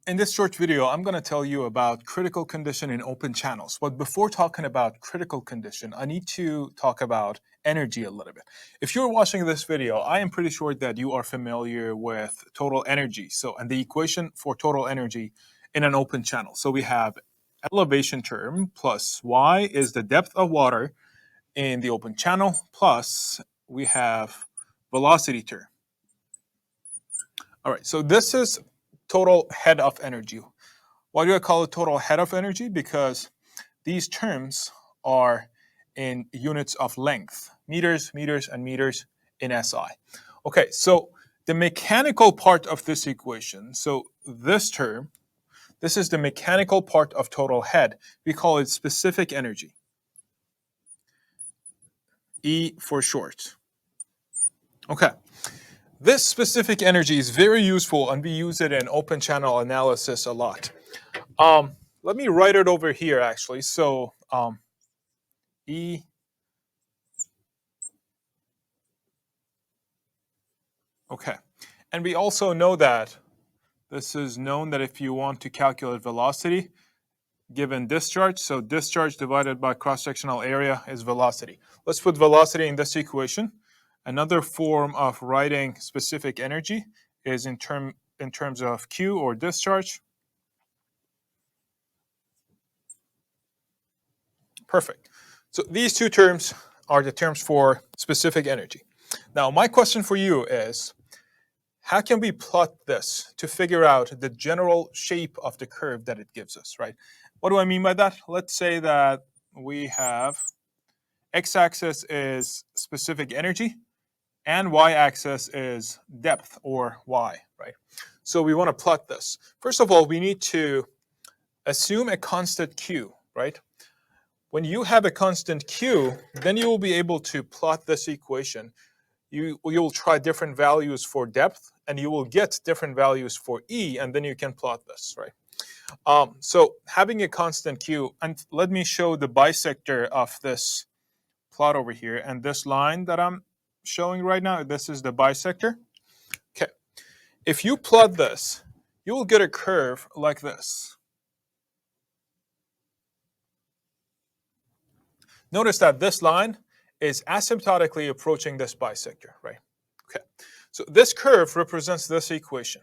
In this short video, I'm going to tell you about critical condition in open channels. But before talking about critical condition, I need to talk about energy a little bit. If you're watching this video, I am pretty sure that you are familiar with total energy. And the equation for total energy in an open channel. So we have elevation term plus Y is the depth of water in the open channel, plus we have velocity term. All right, so this is total head of energy. Why do I call it total head of energy? Because these terms are in units of length, meters, meters, and meters in SI. Okay, so the mechanical part of this equation, so this term, this is the mechanical part of total head. We call it specific energy, E for short. Okay. This specific energy is very useful, and we use it in open channel analysis a lot. Let me write it over here, actually. So E. Okay. And we also know that this is known that if you want to calculate velocity given discharge, so discharge divided by cross-sectional area is velocity. Let's put velocity in this equation. Another form of writing specific energy is in terms of Q or discharge. Perfect. So these two terms are the terms for specific energy. Now, my question for you is, how can we plot this to figure out the general shape of the curve that it gives us, right? What do I mean by that? Let's say that we have x-axis is specific energy, and y-axis is depth, or y, right? So we want to plot this. First of all, we need to assume a constant q, right? When you have a constant q, then you will be able to plot this equation. You'll try different values for depth, and you will get different values for E, and then you can plot this, right? So having a constant q, and let me show the bisector of this plot over here, and this line that I'm showing right now, this is the bisector. Okay, if you plot this, you will get a curve like this. Notice that this line is asymptotically approaching this bisector, right? Okay, so this curve represents this equation.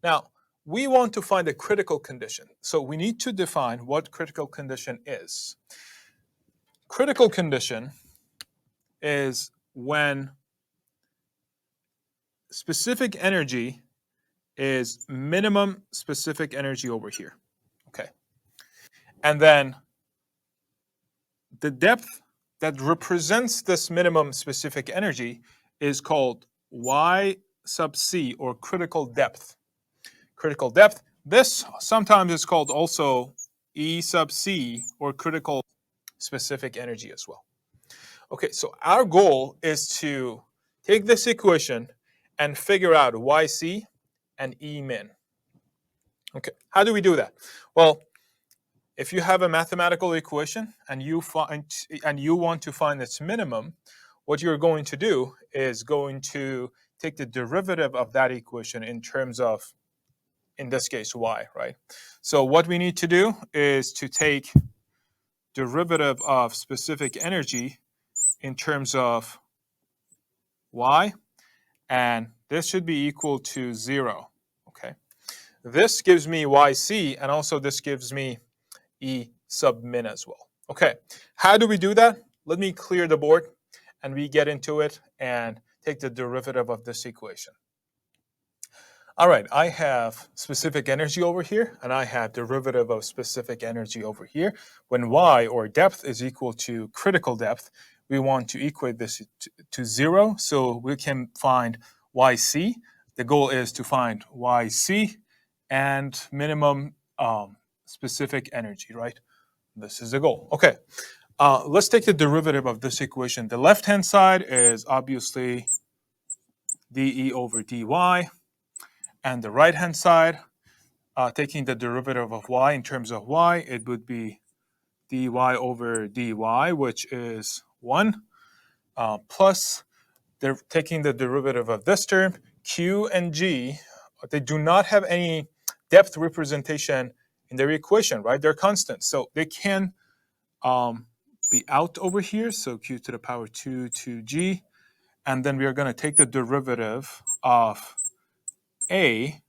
Now, we want to find a critical condition, so we need to define what critical condition is. Critical condition is when specific energy is minimum specific energy over here, okay? And then the depth that represents this minimum specific energy is called Y sub C, or critical depth. Critical depth. This sometimes is called also E sub C, or critical specific energy as well. Okay, so our goal is to take this equation and figure out YC and E min. Okay, how do we do that? Well, if you have a mathematical equation and you want to find its minimum, what you're going to do is going to take the derivative of that equation in terms of, in this case, y, right? So what we need to do is to take derivative of specific energy in terms of y, and this should be equal to 0, okay? This gives me yc, and also this gives me E sub min as well. Okay, how do we do that? Let me clear the board and we get into it and take the derivative of this equation. All right, I have specific energy over here, and I have derivative of specific energy over here. When y, or depth, is equal to critical depth, we want to equate this to 0, so we can find yc. The goal is to find yc and minimum specific energy, right? This is the goal. Okay, let's take the derivative of this equation. The left-hand side is obviously dE over dy, and the right-hand side, taking the derivative of y in terms of y, it would be dy over dy, which is 1, plus they're taking the derivative of this term, q and g, they do not have any depth representation in their equation, right? They're constant. So they can be out over here. So q to the power 2 2g. And then we are going to take the derivative of a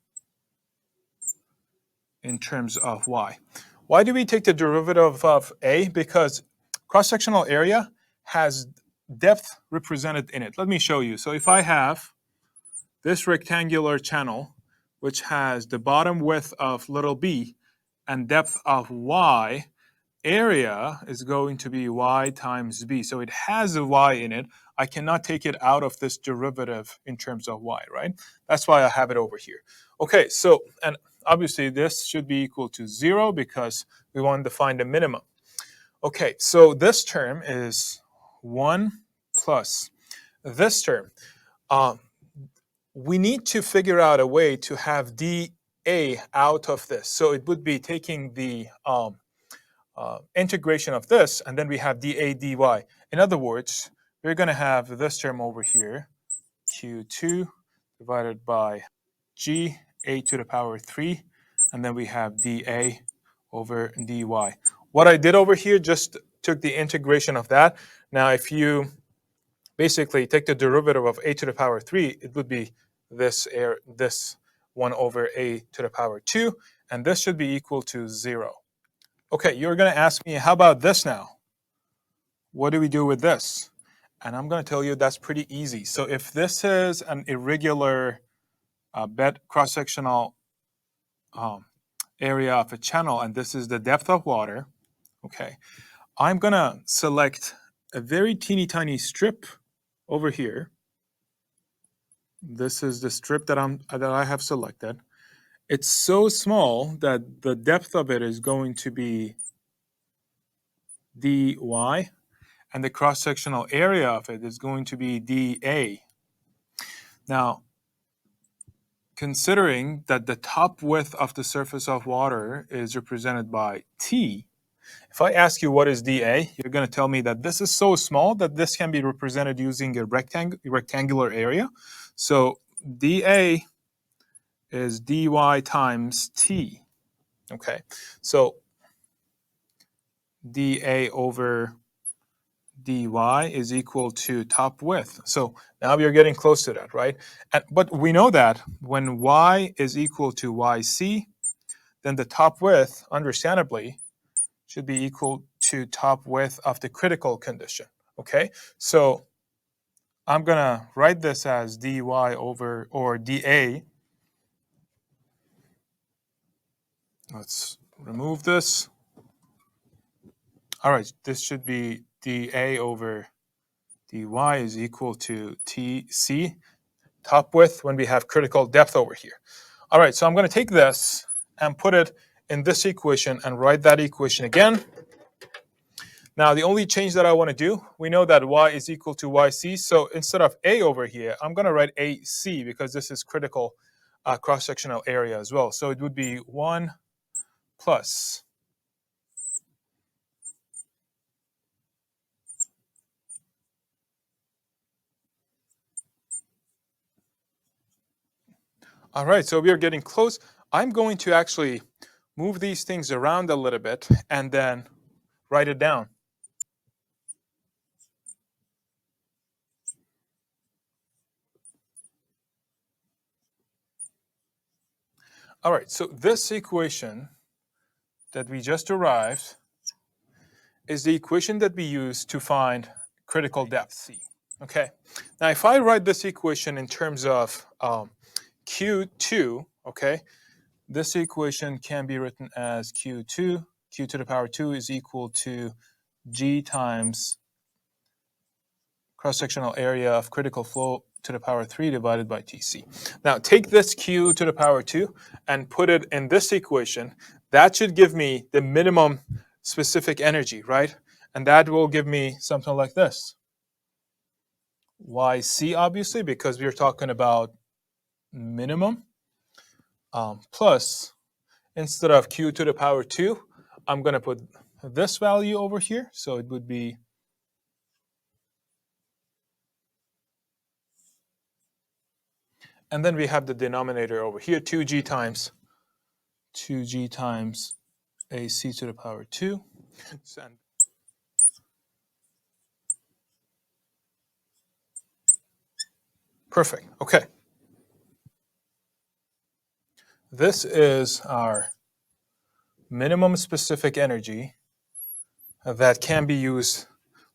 in terms of y. Why do we take the derivative of a? Because cross-sectional area has depth represented in it. Let me show you. So if I have this rectangular channel, which has the bottom width of little b and depth of y, area is going to be y times b. So it has a y in it. I cannot take it out of this derivative in terms of y, right? That's why I have it over here. Okay, so, and obviously this should be equal to 0 because we want to find the minimum. Okay, so this term is 1 plus this term. We need to figure out a way to have dA out of this. So it would be taking the integration of this, and then we have dA dy. In other words, we're going to have this term over here, q2 divided by g, a to the power 3, and then we have dA over dy. What I did over here just took the integration of that. Now, if you basically take the derivative of a to the power 3, it would be this 1 over a to the power 2, and this should be equal to 0. Okay, you're going to ask me, how about this now? What do we do with this? And I'm going to tell you that's pretty easy. So if this is an irregular bed cross-sectional area of a channel, and this is the depth of water, okay, I'm going to select a very teeny tiny strip over here. This is the strip that I have selected. It's so small that the depth of it is going to be dy, and the cross-sectional area of it is going to be dA. Now, considering that the top width of the surface of water is represented by T, if I ask you what is dA, you're going to tell me that this is so small that this can be represented using a rectangular area. So dA is dy times T. Okay, so dA over dy is equal to top width. So now we are getting close to that, right? But we know that when y is equal to yc, then the top width, understandably, should be equal to top width of the critical condition, okay? So I'm going to write this as dy over, or dA. Let's remove this. All right, this should be dA over dy is equal to Tc, top width, when we have critical depth over here. All right, so I'm going to take this and put it in this equation and write that equation again. Now, the only change that I want to do, we know that y is equal to yc. So instead of a over here, I'm going to write ac because this is critical cross-sectional area as well. So it would be 1 plus all right, so we are getting close. I'm going to actually move these things around a little bit and then write it down. All right, so this equation that we just derived is the equation that we use to find critical depth C. Okay, now if I write this equation in terms of Q2, okay, this equation can be written as Q2, Q to the power 2 is equal to G times cross-sectional area of critical flow to the power 3 divided by Tc. Now take this Q to the power 2 and put it in this equation. That should give me the minimum specific energy, right? And that will give me something like this. Yc, obviously, because we're talking about minimum, plus, instead of Q to the power 2, I'm going to put this value over here. So it would be and then we have the denominator over here, 2g times 2g times AC to the power 2. And perfect. Okay. This is our minimum specific energy that can be used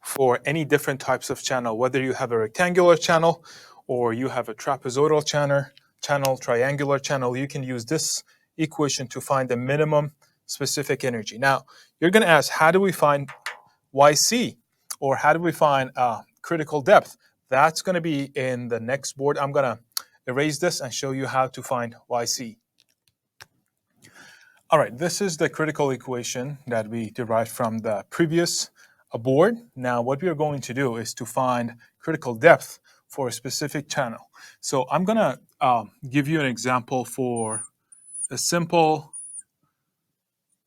for any different types of channel, whether you have a rectangular channel or you have a trapezoidal channel, triangular channel. You can use this equation to find the minimum specific energy. Now, you're going to ask, how do we find YC? Or how do we find critical depth? That's going to be in the next board. I'm going to erase this and show you how to find YC. All right, this is the critical equation that we derived from the previous board. Now, what we are going to do is to find critical depth for a specific channel. So I'm going to give you an example for a simple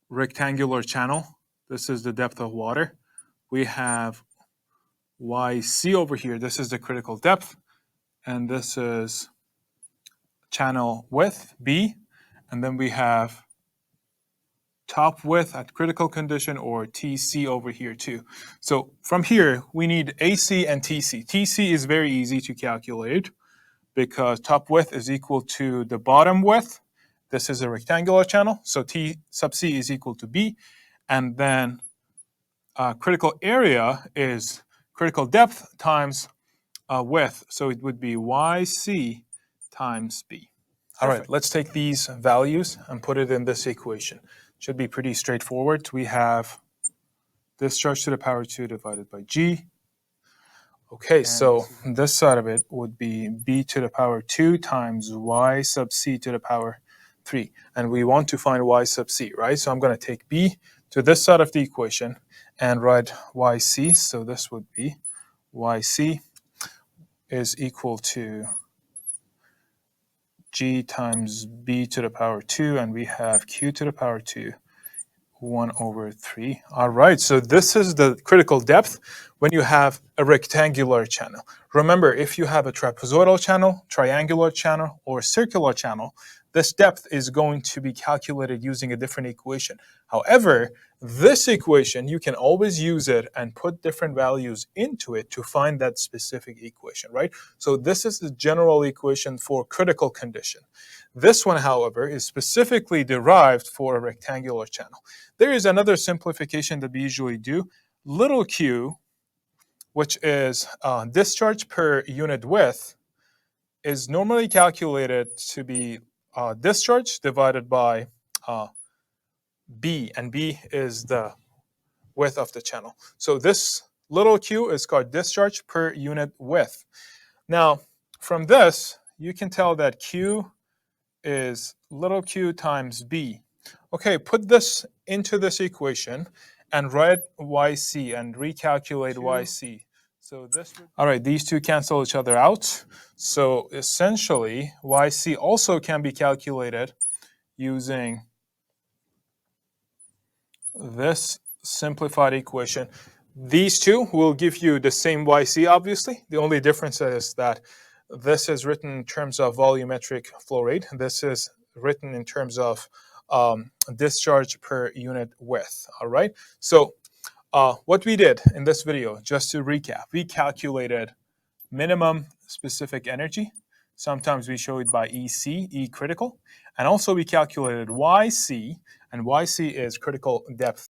rectangular channel. This is the depth of water. We have YC over here. This is the critical depth. And this is channel width, B. And then we have top width at critical condition, or TC over here too. So from here, we need AC and TC. TC is very easy to calculate because top width is equal to the bottom width. This is a rectangular channel, so T sub C is equal to B. And then critical area is critical depth times width. So it would be YC times B. All right, let's take these values and put it in this equation. Should be pretty straightforward. We have discharge to the power 2 divided by G. Okay, so this side of it would be B to the power 2 times Y sub C to the power 3. And we want to find Y sub C, right? So I'm going to take B to this side of the equation and write YC. So this would be YC is equal to G times B to the power 2, and we have Q to the power 2, 1 over 3. All right, so this is the critical depth when you have a rectangular channel. Remember, if you have a trapezoidal channel, triangular channel, or circular channel, this depth is going to be calculated using a different equation. However, this equation, you can always use it and put different values into it to find that specific equation, right? So this is the general equation for critical condition. This one, however, is specifically derived for a rectangular channel. There is another simplification that we usually do. Little q, which is discharge per unit width, is normally calculated to be discharge divided by B, and B is the width of the channel. So this little q is called discharge per unit width. Now, from this, you can tell that Q is little q times B. Okay, put this into this equation and write YC and recalculate YC. So this would, all right, these two cancel each other out. So essentially, YC also can be calculated using this simplified equation. These two will give you the same YC, obviously. The only difference is that this is written in terms of volumetric flow rate. This is written in terms of discharge per unit width, all right? So what we did in this video, just to recap, we calculated minimum specific energy. Sometimes we show it by EC, E critical. And also we calculated YC, and YC is critical depth.